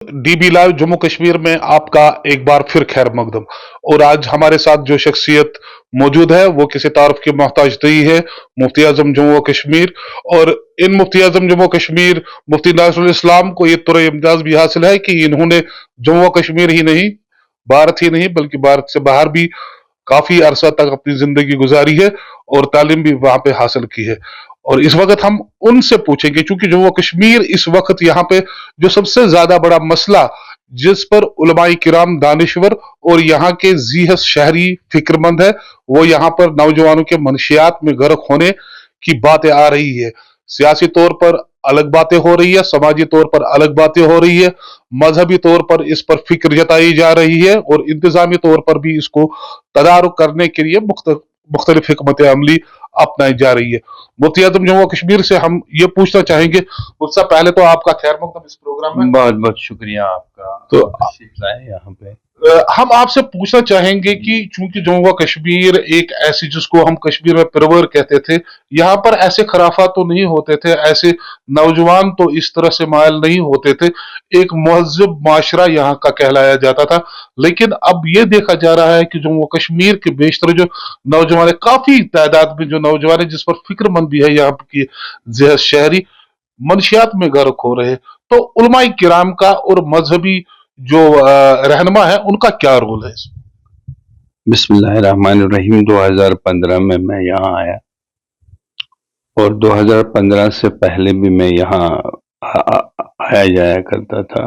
DB live Jammu Kashmir में आपका एक बार फिर खैर मकदम। और आज हमारे साथ जो शख्सियत मौजूद है वो किसी तारुफ की मोहताज नहीं है, मुफ्ती आजम जम्मू व कश्मीर। और इन मुफ्ती आजम जम्मू कश्मीर मुफ्ती नासरुल इस्लाम को ये तुर इम्तियाज भी हासिल है कि इन्होंने जम्मू व कश्मीर ही नहीं, भारत ही नहीं बल्कि भारत से बाहर भी काफी अरसा तक अपनी जिंदगी गुजारी है और तालीम भी वहां पे हासिल की है। और इस वक्त हम उनसे पूछेंगे, क्योंकि जम्मू कश्मीर इस वक्त यहाँ पे जो सबसे ज्यादा बड़ा मसला जिस पर उलमाए किराम दानिश्वर और यहाँ के जीहस शहरी फिक्रमंद है, वो यहाँ पर नौजवानों के मनशियात में गर्क होने की बातें आ रही है। सियासी तौर पर अलग बातें हो रही है, समाजी तौर पर अलग बातें हो रही है, मजहबी तौर पर इस पर फिक्र जताई जा रही है और इंतजामी तौर पर भी इसको तदारुक करने के लिए मुख्तलिफ हिकमत अमली अपनाई जा रही है। मुफ्ती आजम जम्मू कश्मीर से हम ये पूछना चाहेंगे, उससे पहले तो आपका खैर मकदम इस प्रोग्राम में। बहुत बहुत शुक्रिया आपका तो तशरीफ लाए यहाँ पे। हम आपसे पूछना चाहेंगे कि चूंकि जम्मू कश्मीर एक ऐसी जिसको हम कश्मीर में पिरवर कहते थे, यहाँ पर ऐसे खराफात तो नहीं होते थे, ऐसे नौजवान तो इस तरह से मायल नहीं होते थे, एक महज़ब माशरा यहाँ का कहलाया जाता था। लेकिन अब ये देखा जा रहा है कि जम्मू कश्मीर के बेशतर जो नौजवान है, काफी तादाद में जो नौजवान है जिस पर फिक्रमंद भी है यहाँ की शहरी, मनशियात में गर्क हो रहे हैं। तो उलमाए किराम का और मजहबी जो रहनुमा है उनका क्या रोल है इसमें? बिस्मिल्लाहिर्रहमानिर्रहीम। 2015 में मैं यहाँ आया और 2015 से पहले भी मैं यहाँ आया जाया करता था,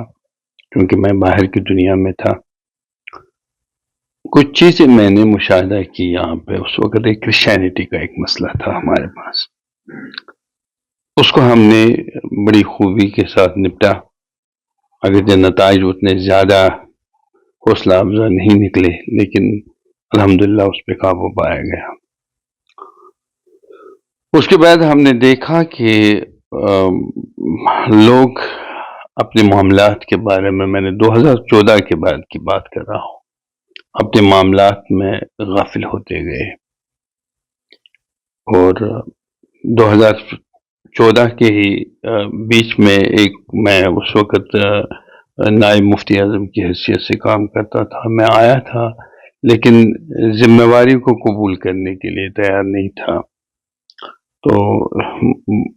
क्योंकि मैं बाहर की दुनिया में था। कुछ चीजें मैंने मुशाहिदा की यहाँ पे। उस वक्त एक क्रिश्चियनिटी का एक मसला था हमारे पास, उसको हमने बड़ी खूबी के साथ निपटा। अगर नताइज उतने ज्यादा हौसला अफजा नहीं निकले, लेकिन अल्हम्दुलिल्लाह उस पर काबू पाया गया। उसके बाद हमने देखा कि लोग अपने मामलात के बारे में, मैंने 2014 के बाद की बात कर रहा हूँ, अपने मामलात में गाफिल होते गए। और 2014 के ही बीच में मैं उस वक़्त नायब मुफ्ती आज़म की हैसियत से काम करता था। मैं आया था लेकिन जिम्मेवारी को कबूल करने के लिए तैयार नहीं था। तो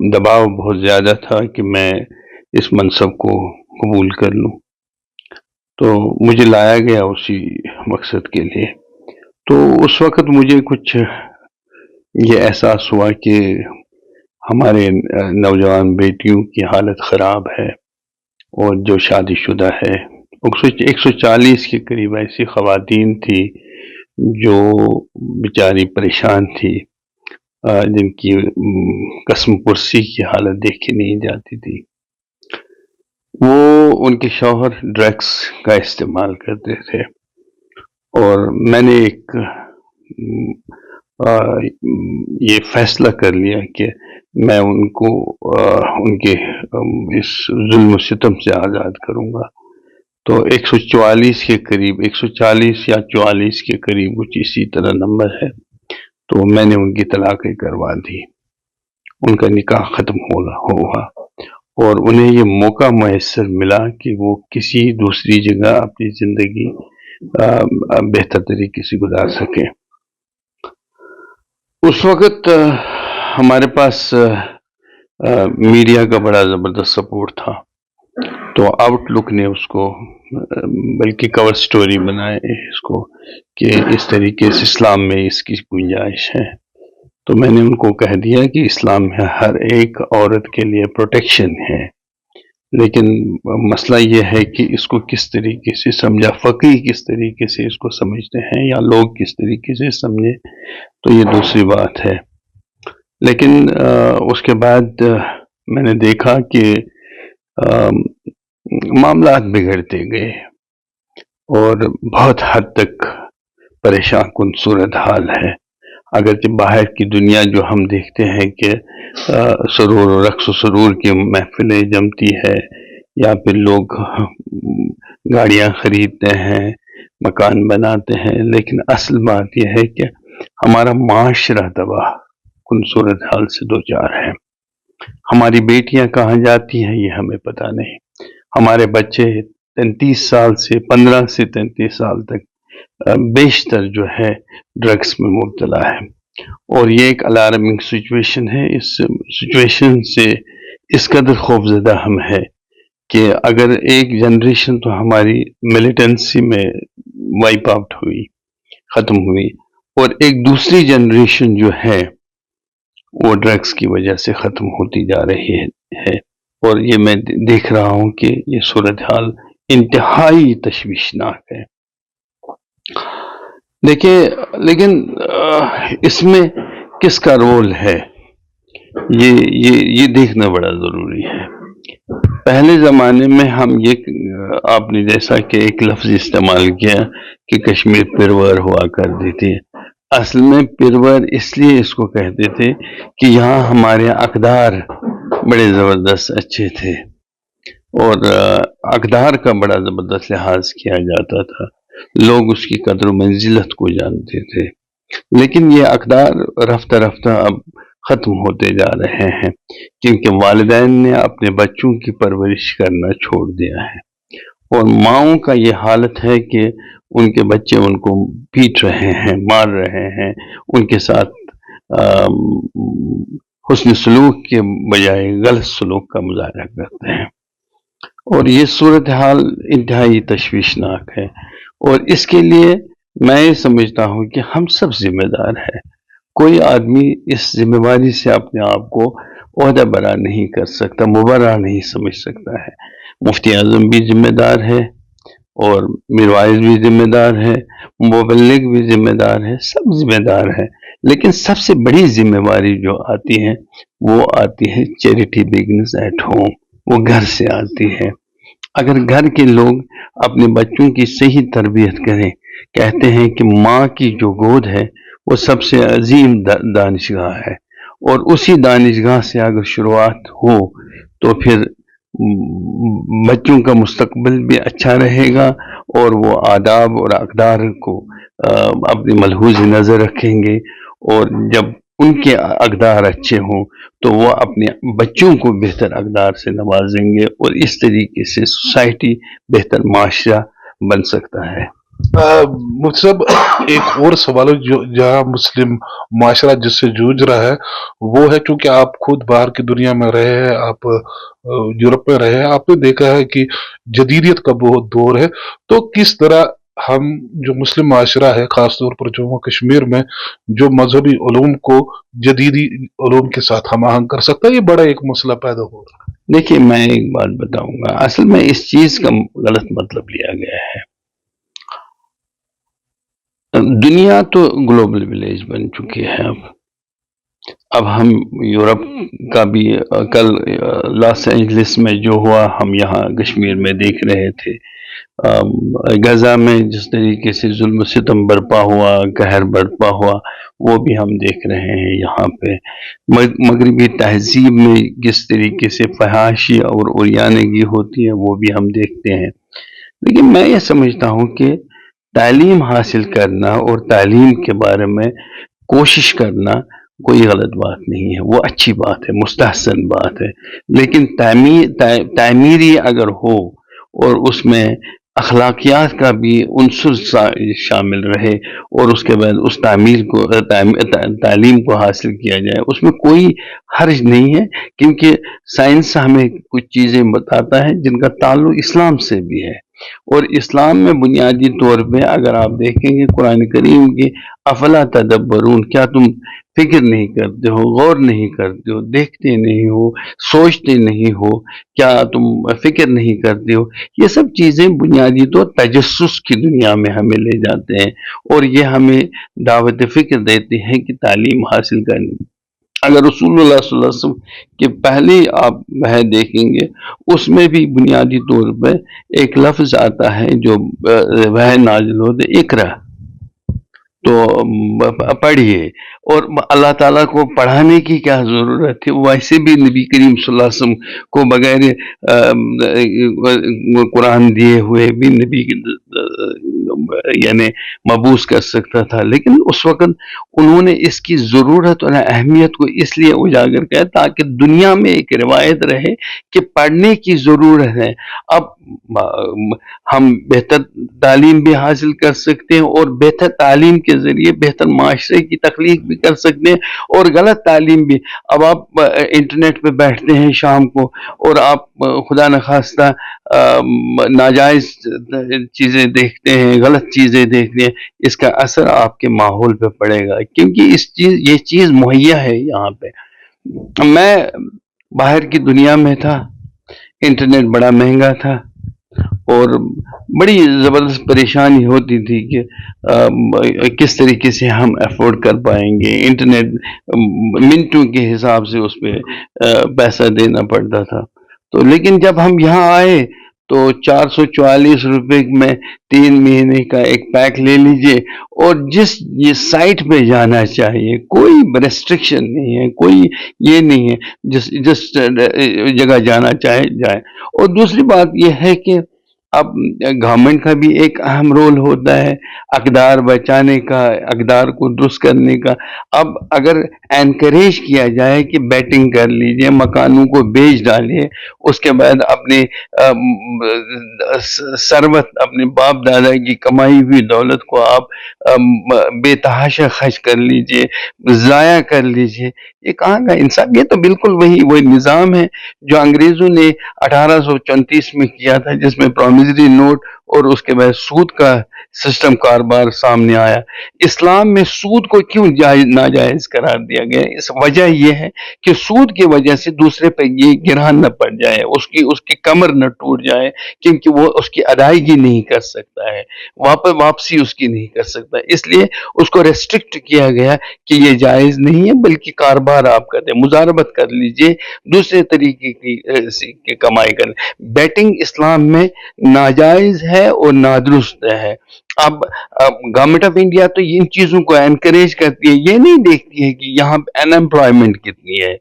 दबाव बहुत ज़्यादा था कि मैं इस मनसब को कबूल कर लूँ, तो मुझे लाया गया उसी मकसद के लिए। तो उस वक़्त मुझे कुछ ये एहसास हुआ कि हमारे नौजवान बेटियों की हालत ख़राब है, और जो शादीशुदा है 140 के करीब ऐसी ख़वातीन थी जो बेचारी परेशान थी, जिनकी कसम पुरसी की हालत देखी नहीं जाती थी। वो उनके शौहर ड्रग्स का इस्तेमाल करते थे, और मैंने एक ये फैसला कर लिया कि मैं उनको उनके इस जुल्म सितम से आज़ाद करूँगा। तो 144 के करीब, 140 या 44 के करीब कुछ इसी तरह नंबर है, तो मैंने उनकी तलाक़ें करवा दी। उनका निकाह ख़त्म हुआ और उन्हें ये मौका मैसर मिला कि वो किसी दूसरी जगह अपनी ज़िंदगी बेहतर तरीके से गुजार सकें। उस वक़्त हमारे पास मीडिया का बड़ा ज़बरदस्त सपोर्ट था, तो आउटलुक ने उसको बल्कि कवर स्टोरी बनाए इसको कि इस तरीके से इस्लाम में इसकी गुंजाइश है। तो मैंने उनको कह दिया कि इस्लाम में हर एक औरत के लिए प्रोटेक्शन है, लेकिन मसला ये है कि इसको किस तरीके से समझा, फ़क़ीह किस तरीके से इसको समझते हैं या लोग किस तरीके से समझे, तो ये दूसरी बात है। लेकिन उसके बाद मैंने देखा कि मामलात बिगड़ते गए और बहुत हद तक परेशान कुन सूरत हाल है। अगर बाहर की दुनिया जो हम देखते हैं कि सुरूर और रक्स सुरूर की महफिलें जमती है, या फिर लोग गाड़ियां खरीदते हैं, मकान बनाते हैं, लेकिन असल बात यह है कि हमारा माशरा तबाह कुन सूरत हाल से दो चार है। हमारी बेटियां कहाँ जाती हैं ये हमें पता नहीं, हमारे बच्चे 33 سال سے 15 سے 33 سال تک بیشتر جو ہے ڈرگس میں مبتلا ہے، اور یہ ایک الارمنگ سچویشن ہے۔ اس سچویشن سے اس قدر خوفزدہ ہم ہے کہ اگر ایک جنریشن تو ہماری ملیٹنسی میں وائپ آؤٹ ہوئی، ختم ہوئی، اور ایک دوسری جنریشن جو ہے وہ ڈرگس کی وجہ سے ختم ہوتی جا رہی ہے، اور یہ میں دیکھ رہا ہوں کہ یہ صورتحال انتہائی تشویشناک ہے۔ دیکھیں، لیکن اس میں کس کا رول ہے یہ دیکھنا بڑا ضروری ہے۔ پہلے زمانے میں ہم آپ نے جیسا کہ ایک لفظ استعمال کیا کہ کشمیر پرور ہوا کرتی تھی، اصل میں پرور اس لیے اس کو کہتے تھے کہ یہاں ہمارے اقدار بڑے زبردست اچھے تھے، اور اقدار کا بڑا زبردست لحاظ کیا جاتا تھا، لوگ اس کی قدر و منزلت کو جانتے تھے۔ لیکن یہ اقدار رفتہ رفتہ اب ختم ہوتے جا رہے ہیں، کیونکہ والدین نے اپنے بچوں کی پرورش کرنا چھوڑ دیا ہے، اور ماؤں کا یہ حالت ہے کہ ان کے بچے ان کو پیٹ رہے ہیں، مار رہے ہیں، ان کے ساتھ حسن سلوک کے بجائے غلط سلوک کا مظاہرہ کرتے ہیں، اور یہ صورتحال انتہائی تشویشناک ہے۔ اور اس کے لیے میں یہ سمجھتا ہوں کہ ہم سب ذمہ دار ہیں۔ کوئی آدمی اس ذمہ داری سے اپنے آپ کو عہدہ برا نہیں کر سکتا، مبرہ نہیں سمجھ سکتا ہے۔ مفتی اعظم بھی ذمہ دار ہے، اور میر وائز بھی ذمہ دار ہے، مبلغ بھی ذمہ دار ہے، سب ذمہ دار ہیں۔ لیکن سب سے بڑی ذمہ داری جو آتی ہے وہ آتی ہے چیریٹی بگنز ایٹ ہوم، وہ گھر سے آتی ہے۔ اگر گھر کے لوگ اپنے بچوں کی صحیح تربیت کریں، کہتے ہیں کہ ماں کی جو گود ہے وہ سب سے عظیم دانشگاہ ہے، اور اسی دانشگاہ سے اگر شروعات ہو تو پھر بچوں کا مستقبل بھی اچھا رہے گا، اور وہ آداب اور اقدار کو اپنی ملحوظ نظر رکھیں گے، اور جب ان کے اقدار اچھے ہوں تو وہ اپنے بچوں کو بہتر اقدار سے نوازیں گے، اور اس طریقے سے سوسائٹی بہتر معاشرہ بن سکتا ہے۔ مجھ سے ایک اور سوال ہے جو جہاں مسلم معاشرہ جس سے جوجھ رہا ہے وہ ہے، چونکہ آپ خود باہر کی دنیا میں رہے ہیں، آپ یورپ میں رہے ہیں، آپ نے دیکھا ہے کہ جدیدیت کا بہت دور ہے، تو کس طرح ہم جو مسلم معاشرہ ہے خاص طور پر جموں کشمیر میں جو مذہبی علوم کو جدیدی علوم کے ساتھ ہم آہنگ کر سکتا ہے، یہ بڑا ایک مسئلہ پیدا ہو رہا ہے۔ دیکھیے، میں ایک بات بتاؤں گا، اصل میں اس چیز کا غلط مطلب لیا گیا ہے۔ دنیا تو گلوبل ولیج بن چکی ہے۔ اب ہم یورپ کا بھی کل لاس اینجلس میں جو ہوا ہم یہاں کشمیر میں دیکھ رہے تھے، غزہ میں جس طریقے سے ظلم و ستم برپا ہوا، قہر برپا ہوا، وہ بھی ہم دیکھ رہے ہیں یہاں پہ۔ مغربی تہذیب میں کس طریقے سے فحاشی اور عریانگی ہوتی ہے وہ بھی ہم دیکھتے ہیں۔ لیکن میں یہ سمجھتا ہوں کہ تعلیم حاصل کرنا اور تعلیم کے بارے میں کوشش کرنا کوئی غلط بات نہیں ہے، وہ اچھی بات ہے، مستحسن بات ہے۔ لیکن تعمیری اگر ہو اور اس میں اخلاقیات کا بھی عنصر شامل رہے، اور اس کے بعد اس تعلیم کو حاصل کیا جائے، اس میں کوئی حرج نہیں ہے، کیونکہ سائنس ہمیں کچھ چیزیں بتاتا ہے جن کا تعلق اسلام سے بھی ہے، اور اسلام میں بنیادی طور پہ اگر آپ دیکھیں گے قرآن کریم کی افلا تدبرون، کیا تم فکر نہیں کرتے ہو، غور نہیں کرتے ہو، دیکھتے نہیں ہو، سوچتے نہیں ہو، کیا تم فکر نہیں کرتے ہو؟ یہ سب چیزیں بنیادی طور تجسس کی دنیا میں ہمیں لے جاتے ہیں، اور یہ ہمیں دعوت فکر دیتے ہیں کہ تعلیم حاصل کرنی۔ اگر رسول اللہ صلی اللہ علیہ وسلم کے پہلے آپ وہ دیکھیں گے، اس میں بھی بنیادی طور پہ ایک لفظ آتا ہے جو وہ نازل ہوتے، اقرا، تو پڑھیے، اور اللہ تعالیٰ کو پڑھانے کی کیا ضرورت ہے؟ ویسے بھی نبی کریم صلی اللہ علیہ وسلم کو بغیر قرآن دیے ہوئے بھی نبی یعنی مبوس کر سکتا تھا، لیکن اس وقت انہوں نے اس کی ضرورت اور اہمیت کو اس لیے اجاگر کیا تاکہ دنیا میں ایک روایت رہے کہ پڑھنے کی ضرورت ہے۔ اب ہم بہتر تعلیم بھی حاصل کر سکتے ہیں اور بہتر تعلیم کے ذریعے بہتر معاشرے کی تخلیق بھی کر سکتے ہیں، اور غلط تعلیم بھی۔ اب آپ انٹرنیٹ پہ بیٹھتے ہیں شام کو اور آپ خدا نخواستہ ناجائز چیزیں دیکھتے ہیں، غلط چیزیں دیکھتے ہیں، اس کا اثر آپ کے ماحول پہ پڑے گا، کیونکہ یہ چیز مہیا ہے یہاں پہ۔ میں باہر کی دنیا میں تھا، انٹرنیٹ بڑا مہنگا تھا اور بڑی زبردست پریشانی ہوتی تھی کہ کس طریقے سے ہم افورڈ کر پائیں گے۔ انٹرنیٹ منٹوں کے حساب سے اس پہ پیسہ دینا پڑتا تھا۔ تو لیکن جب ہم یہاں آئے تو 444 روپے میں 3 مہینے کا ایک پیک لے لیجئے، اور جس یہ سائٹ پہ جانا چاہیے، کوئی ریسٹرکشن نہیں ہے، کوئی یہ نہیں ہے، جس جگہ جانا چاہے جائے۔ اور دوسری بات یہ ہے کہ اب گورنمنٹ کا بھی ایک اہم رول ہوتا ہے اقدار بچانے کا، اقدار کو درست کرنے کا۔ اب اگر انکریج کیا جائے کہ بیٹنگ کر لیجئے، مکانوں کو بیچ ڈالیے، اس کے بعد اپنے ثروت، اپنے باپ دادا کی کمائی ہوئی دولت کو آپ بے تحاشا خرچ کر لیجئے، ضائع کر لیجئے، یہ کہاں کا انصاف؟ یہ تو بالکل وہی نظام ہے جو انگریزوں نے 1834 میں کیا تھا، جس میں پرومزری نوٹ اور اس کے بعد سود کا سسٹم کاروبار سامنے آیا۔ اسلام میں سود کو کیوں ناجائز قرار دیا گیا؟ اس وجہ یہ ہے کہ سود کی وجہ سے دوسرے پہ یہ گرہن نہ پڑ جائے، اس کی کمر نہ ٹوٹ جائے، کیونکہ وہ اس کی ادائیگی نہیں کر سکتا ہے، واپسی اس کی نہیں کر سکتا، اس لیے اس کو ریسٹرکٹ کیا گیا کہ یہ جائز نہیں ہے، بلکہ کاروبار آپ کریں، مزاربت کر لیجئے، دوسرے طریقے کی کمائی کریں۔ بیٹنگ اسلام میں ناجائز ہے اور نادرست ہے۔ اب گورنمنٹ آف انڈیا تو ان چیزوں کو انکریج کرتی ہے، یہ نہیں دیکھتی ہے کہ یہاں ان امپلائمنٹ کتنی ہے،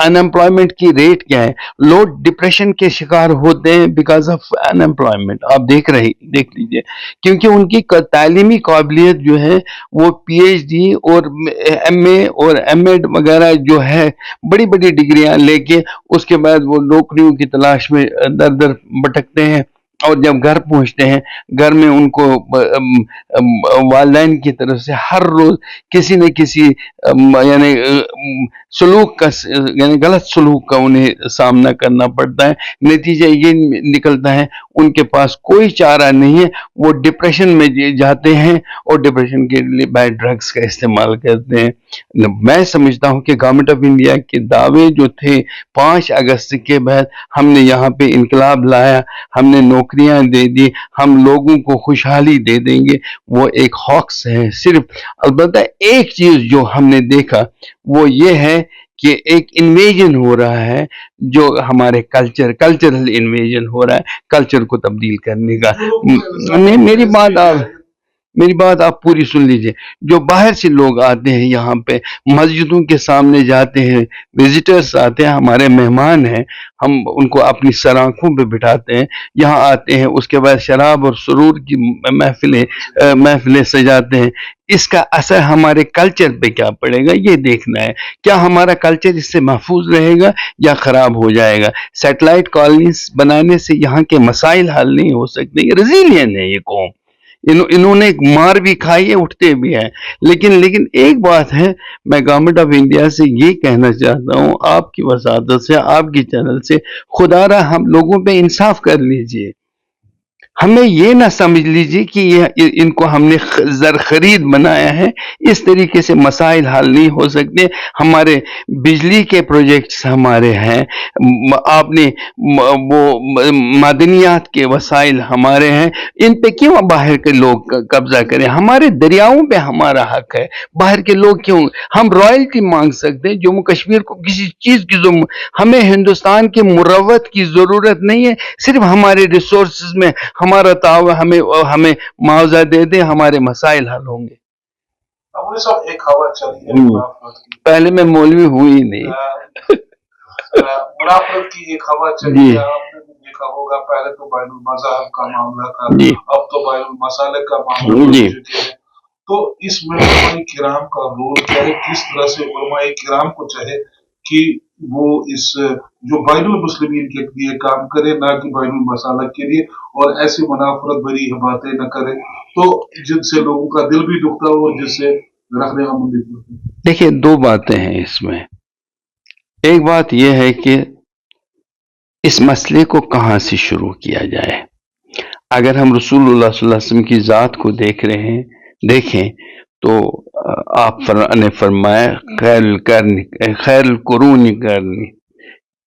ان امپلائمنٹ کی ریٹ کیا ہے۔ لوگ ڈپریشن کے شکار ہوتے ہیں بیکاز آف ان امپلائمنٹ، آپ دیکھ لیجئے، کیونکہ ان کی تعلیمی قابلیت جو ہے وہ پی ایچ ڈی اور ایم اے اور ایم ایڈ وغیرہ جو ہے، بڑی بڑی ڈگریاں لے کے اس کے بعد وہ نوکریوں کی تلاش میں در در بھٹکتے ہیں، اور جب گھر پہنچتے ہیں، گھر میں ان کو والدین کی طرف سے ہر روز کسی نہ کسی یعنی سلوک کا، یعنی غلط سلوک کا انہیں سامنا کرنا پڑتا ہے۔ نتیجہ یہ نکلتا ہے ان کے پاس کوئی چارہ نہیں ہے، وہ ڈپریشن میں جاتے ہیں اور ڈپریشن کے لیے بیڈ ڈرگز کا استعمال کرتے ہیں۔ میں سمجھتا ہوں کہ گورنمنٹ آف انڈیا کے دعوے جو تھے 5 اگست کے بعد ہم نے یہاں پہ انقلاب لایا، ہم نے نوکریاں دے دی، ہم لوگوں کو خوشحالی دے دیں گے، وہ ایک ہاکس ہے صرف۔ البتہ ایک چیز جو ہم نے دیکھا وہ یہ ہے کہ ایک انویژن ہو رہا ہے، جو ہمارے کلچرل انویژن ہو رہا ہے، کلچر کو تبدیل کرنے کا۔ میری بات آپ پوری سن لیجئے۔ جو باہر سے لوگ آتے ہیں یہاں پہ، مسجدوں کے سامنے جاتے ہیں، وزٹرز آتے ہیں، ہمارے مہمان ہیں، ہم ان کو اپنی سرآنکھوں پہ بٹھاتے ہیں، یہاں آتے ہیں، اس کے بعد شراب اور سرور کی محفلیں سجاتے ہیں۔ اس کا اثر ہمارے کلچر پہ کیا پڑے گا یہ دیکھنا ہے۔ کیا ہمارا کلچر اس سے محفوظ رہے گا یا خراب ہو جائے گا؟ سیٹلائٹ کالونیز بنانے سے یہاں کے مسائل حل نہیں ہو سکتے۔ یہ ریزیلین ہے یہ قوم، انہوں نے مار بھی کھائی ہے، اٹھتے بھی ہیں۔ لیکن ایک بات ہے، میں گورنمنٹ آف انڈیا سے یہ کہنا چاہتا ہوں، آپ کی وساطت سے، آپ کی چینل سے، خدا را ہم لوگوں پہ انصاف کر لیجئے۔ ہمیں یہ نہ سمجھ لیجئے کہ ان کو ہم نے زر خرید بنایا ہے، اس طریقے سے مسائل حل نہیں ہو سکتے۔ ہمارے بجلی کے پروجیکٹس ہمارے ہیں، آپ نے وہ معدنیات کے وسائل ہمارے ہیں، ان پہ کیوں باہر کے لوگ قبضہ کریں؟ ہمارے دریاؤں پہ ہمارا حق ہے، باہر کے لوگ کیوں؟ ہم رائلٹی مانگ سکتے ہیں، جموں کشمیر کو کسی چیز کی ہمیں ہندوستان کے مروت کی ضرورت نہیں ہے، صرف ہمارے ریسورسز میں ہمارا تعاون، ہمیں معاوضہ دے دیں، ہمارے مسائل حل ہوں گے۔ ایک خبر چلی ہے، پہلے میں مولوی ہوں ہی نہیں، منافرت کی ایک خبر چلی ہے، آپ نے देखा होगा, पहले तो बैनुल मज़ाहब का मामला था, जी अब तो बैनुल मसालिक का मामला बन जी चुके हैं। तो इसमें उलमाए किराम का रोल क्या है, किस तरह से उलमाए किराम को चाहे कि वो इस जो बैनुल मुस्लिमीन के लिए काम करे, ना कि बैनुल मसालिक के लिए, और ऐसी मुनाफरत भरी बातें न करे तो जिनसे लोगों का दिल भी दुखता हो और जिससे रखने का मन भी दुखता है। देखिए, दो बातें हैं इसमें। एक बात यह है कि इस मसले को कहाँ से शुरू किया जाए। अगर हम रसूलुल्लाह सल्लल्लाहु अलैहि वसल्लम की ज़ात को देखें तो ने फरमाया खैरुल कुरूनी करनी,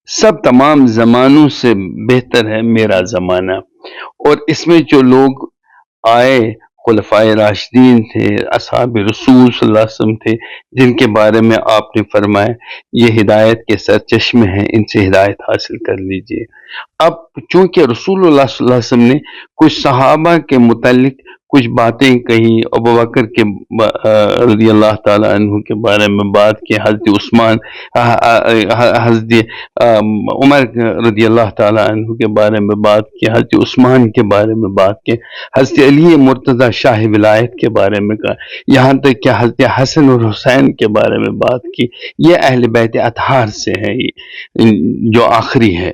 सब तमाम ज़मानों से बेहतर है मेरा ज़माना। और इसमें जो लोग आए, खुलफाए राशिदीन थे, असहाब रसूल सल्लल्लाहु अलैहि वसल्लम थे, जिनके बारे में आपने फरमाया ये हिदायत के सरचश्मे हैं, इनसे हिदायत हासिल कर लीजिए। अब चूंकि रसूलुल्लाह सल्लल्लाहु अलैहि वसल्लम ने कुछ सहाबा के मुतालिक कुछ बातें कही, अबू बकर के रज़ियल्लाहु ताला अन्हु के बारे में बात की, हज़रत उस्मान हज़रत उमर रज़ियल्लाहु ताला अन्हु के बारे में बात की, हज़रत उस्मान के बारे में बात की, हज़रत अली मुर्तज़ा शाह विलायत के बारे में कहा, यहाँ तक कि हज़रत हसन और हुसैन के बारे में बात की। ये अहले बैत अतहार से है, जो आखिरी है।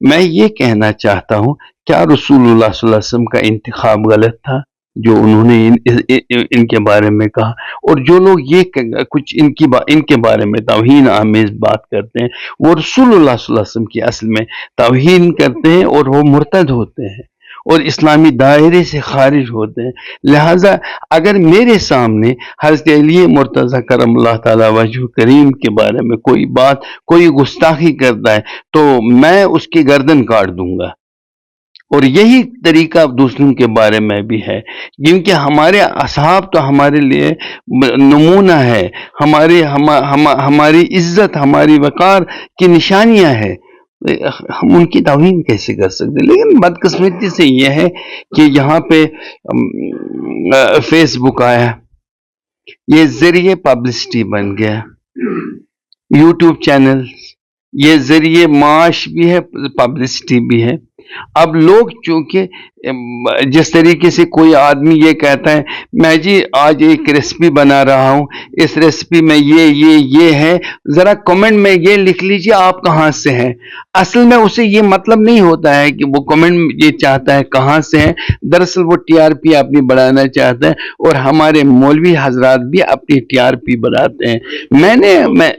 मैं ये कहना चाहता हूँ, क्या रसूलुल्लाह सल्लल्लाहु अलैहि वसल्लम का इंतखाब गलत था जो उन्होंने इनके बारे में कहा? और जो लोग ये कुछ इनके बारे में तौहीन आमेज बात करते हैं, वो रसूलुल्लाह सल्लल्लाहु अलैहि वसल्लम की असल में तौहीन करते हैं और वो मुर्तद होते हैं और इस्लामी दायरे से खारिज होते हैं। लिहाजा अगर मेरे सामने हज़रत अली मुर्तज़ा करमल्लाहु ताला वजहु करीम के बारे में कोई बात, कोई गुस्ताखी करता है तो मैं उसकी गर्दन काट दूंगा। और यही तरीका दूसरों के बारे में भी है, क्योंकि हमारे असहाब तो हमारे लिए नमूना है, हमारी इज्जत, हमारी वकार की निशानियां हैं। हम उनकी तौहीन कैसे कर सकते? लेकिन बदकिस्मती से यह है कि यहाँ पे फेसबुक आया, ये जरिए पब्लिसिटी बन गया, यूट्यूब चैनल ये जरिए माश भी है, पब्लिसिटी भी है। अब लोग चूंकि जिस तरीके से कोई आदमी ये कहता है, मैं जी आज एक रेसिपी बना रहा हूँ, इस रेसिपी में ये है, जरा कमेंट में ये लिख लीजिए आप कहाँ से हैं। असल में उसे ये मतलब नहीं होता है कि वो कमेंट ये चाहता है कहाँ से है, दरअसल वो टीआरपी अपनी बढ़ाना चाहता है, और हमारे मौलवी हजरात भी अपनी टीआरपी बढ़ाते हैं।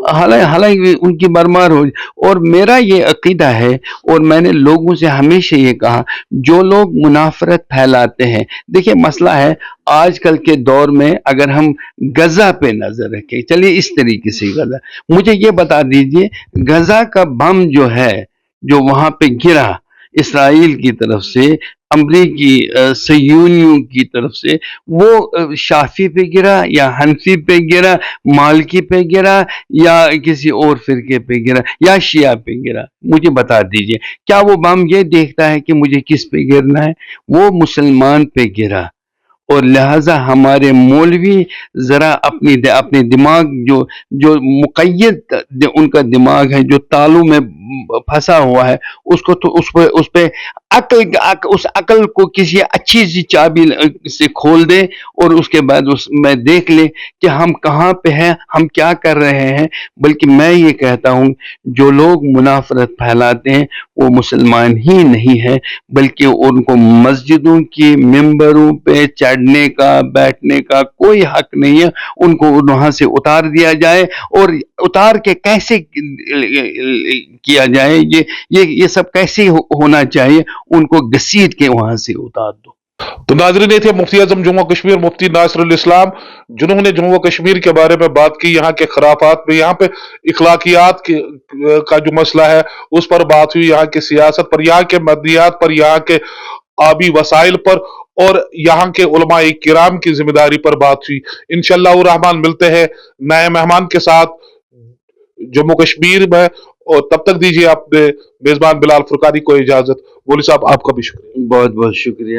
हालांकि उनकी बरमार हो। और मेरा ये अकीदा है, और मैंने लोगों से हमेशा ये कहा, जो लोग मुनाफरत फैलाते हैं, देखिए मसला है आजकल के दौर में, अगर हम गजा पे नजर रखें, चलिए इस तरीके से गजा, मुझे ये बता दीजिए गजा का बम जो है, जो वहां पे गिरा इसराइल की तरफ से, अमरीकी सयूनियों की तरफ से, वो शाफी पे गिरा या हनफी पे गिरा, मालकी पे गिरा या किसी और फिरके पे गिरा या शिया पे गिरा? मुझे बता दीजिए, क्या वो बम ये देखता है कि मुझे किस पे गिरना है? वो मुसलमान पे गिरा। और लिहाजा हमारे मौलवी जरा अपने दिमाग जो मुक़य्यद उनका दिमाग है, जो तालू में फंसा हुआ है, उसको तो उस पे उस अकल को किसी अच्छी सी चाबी से खोल दे, और उसके बाद उसमें देख ले कि हम कहाँ पे हैं, हम क्या कर रहे हैं। बल्कि मैं ये कहता हूँ, जो लोग मुनाफरत फैलाते हैं वो मुसलमान ही नहीं है, बल्कि उनको मस्जिदों की मिंबरों पे चढ़ने का, बैठने का कोई हक नहीं है। उनको वहां से उतार दिया जाए, और उतार के कैसे किया जाए, ये सब कैसे होना चाहिए, उनको घसीट के वहां से उतार दो। तो नाज़रीन, ये थे मुफ्ती आज़म जम्मू कश्मीर मुफ्ती नासिरुल इस्लाम, जिन्होंने जम्मू कश्मीर के बारे में बात की, यहाँ के खराफात पे, यहाँ पे इखलाकियात का जो मसला है उस पर बात हुई, यहाँ की सियासत पर, यहाँ के मदनियात पर, यहाँ के आबी वसाइल पर, और यहाँ के उलमाए किराम की जिम्मेदारी पर बात हुई। इंशाअल्लाह रहमान मिलते हैं नए मेहमान के साथ जम्मू कश्मीर में, और तब तक दीजिए अपने मेजबान बिलाल फुरकानी को इजाजत। बोली साहब, आपका भी शुक्रिया। बहुत बहुत शुक्रिया।